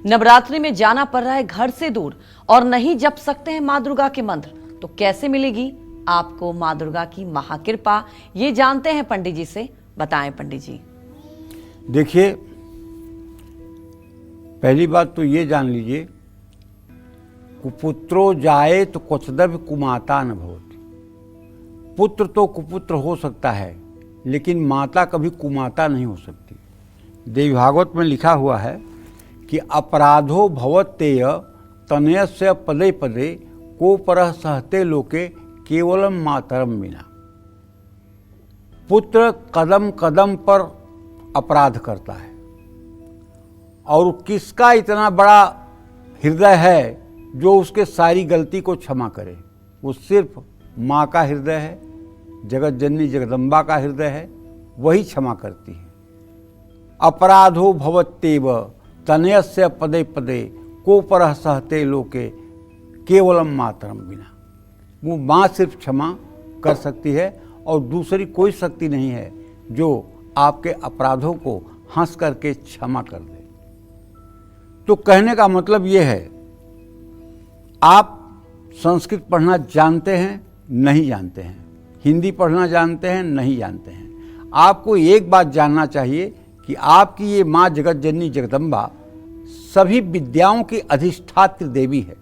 नवरात्रि में जाना पड़ रहा है घर से दूर और नहीं जप सकते हैं मां दुर्गा के मंत्र, तो कैसे मिलेगी आपको मां दुर्गा की महाकृपा? ये जानते हैं पंडित जी से। बताएं पंडित जी। देखिए, पहली बात तो ये जान लीजिए, कुपुत्रो जाए तो क्वचदभ कुमाता न भवति। पुत्र तो कुपुत्र हो सकता है, लेकिन माता कभी कुमाता नहीं हो सकती। देवी भागवत में लिखा हुआ है कि अपराधो भवत्येय तनयस्य पदे पदे को परः सहते लोके केवलम मातरम विना। पुत्र कदम कदम पर अपराध करता है, और किसका इतना बड़ा हृदय है जो उसके सारी गलती को क्षमा करे? वो सिर्फ माँ का हृदय है, जगत जननी जगदम्बा का हृदय है, वही क्षमा करती है। अपराधो भवत्येव तनयस्य पदे पदे को परः सहते लोके केवलम मातरम विना। वो माँ सिर्फ क्षमा कर सकती है और दूसरी कोई शक्ति नहीं है जो आपके अपराधों को हंस करके क्षमा कर दे। तो कहने का मतलब ये है, आप संस्कृत पढ़ना जानते हैं, नहीं जानते हैं, हिंदी पढ़ना जानते हैं, नहीं जानते हैं, आपको एक बात जानना चाहिए कि आपकी ये माँ जगत जननी जगदम्बा सभी विद्याओं की अधिष्ठात्री देवी है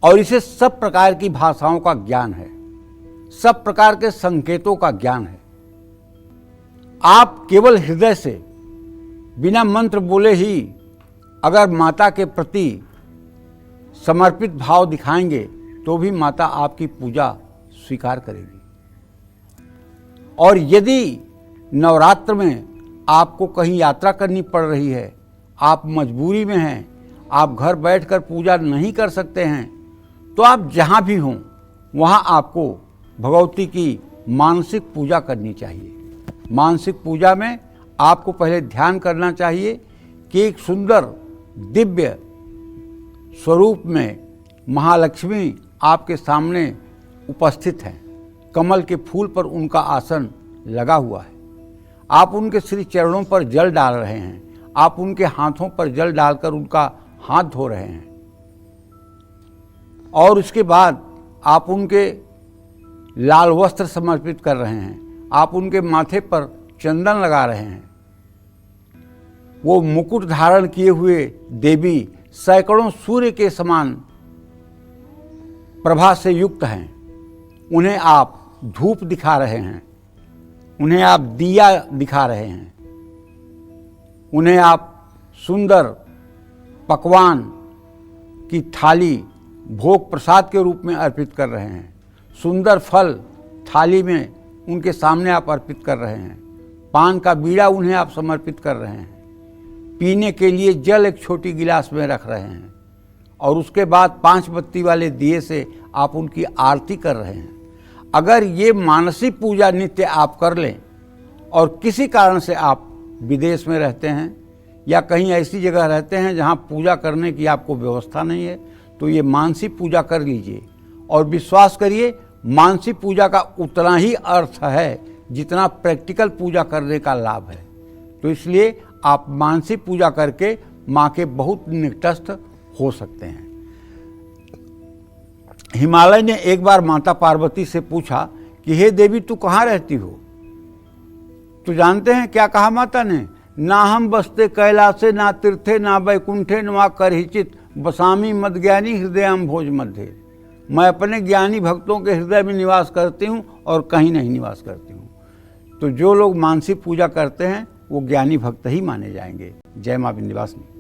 और इसे सब प्रकार की भाषाओं का ज्ञान है, सब प्रकार के संकेतों का ज्ञान है। आप केवल हृदय से बिना मंत्र बोले ही अगर माता के प्रति समर्पित भाव दिखाएंगे तो भी माता आपकी पूजा स्वीकार करेगी। और यदि नवरात्र में आपको कहीं यात्रा करनी पड़ रही है, आप मजबूरी में हैं, आप घर बैठकर पूजा नहीं कर सकते हैं, तो आप जहाँ भी हों वहाँ आपको भगवती की मानसिक पूजा करनी चाहिए। मानसिक पूजा में आपको पहले ध्यान करना चाहिए कि एक सुंदर दिव्य स्वरूप में महालक्ष्मी आपके सामने उपस्थित हैं। कमल के फूल पर उनका आसन लगा हुआ है। आप उनके श्री चरणों पर जल डाल रहे हैं, आप उनके हाथों पर जल डालकर उनका हाथ धो रहे हैं, और उसके बाद आप उनके लाल वस्त्र समर्पित कर रहे हैं, आप उनके माथे पर चंदन लगा रहे हैं। वो मुकुट धारण किए हुए देवी सैकड़ों सूर्य के समान प्रभा से युक्त हैं। उन्हें आप धूप दिखा रहे हैं, उन्हें आप दिया दिखा रहे हैं, उन्हें आप सुंदर पकवान की थाली भोग प्रसाद के रूप में अर्पित कर रहे हैं। सुंदर फल थाली में उनके सामने आप अर्पित कर रहे हैं। पान का बीड़ा उन्हें आप समर्पित कर रहे हैं। पीने के लिए जल एक छोटी गिलास में रख रहे हैं, और उसके बाद 5 बत्ती वाले दिए से आप उनकी आरती कर रहे हैं। अगर ये मानसिक पूजा नित्य आप कर लें, और किसी कारण से आप विदेश में रहते हैं या कहीं ऐसी जगह रहते हैं जहाँ पूजा करने की आपको व्यवस्था नहीं है, तो ये मानसिक पूजा कर लीजिए। और विश्वास करिए, मानसिक पूजा का उतना ही अर्थ है जितना प्रैक्टिकल पूजा करने का लाभ है। तो इसलिए आप मानसिक पूजा करके माँ के बहुत निकटस्थ हो सकते हैं। हिमालय ने एक बार माता पार्वती से पूछा कि हे देवी, तू कहाँ रहती हो? तो जानते हैं क्या कहा माता ने? ना हम बसते कैलासे, ना तीर्थे, ना वैकुंठे, न वा करहिचित बसामी मदज्ञानी हृदयम भोज मध्य। मैं अपने ज्ञानी भक्तों के हृदय में निवास करती हूँ और कहीं नहीं निवास करती हूँ। तो जो लोग मानसिक पूजा करते हैं वो ज्ञानी भक्त ही माने जाएंगे। जय माँ विंध्यवासिनी।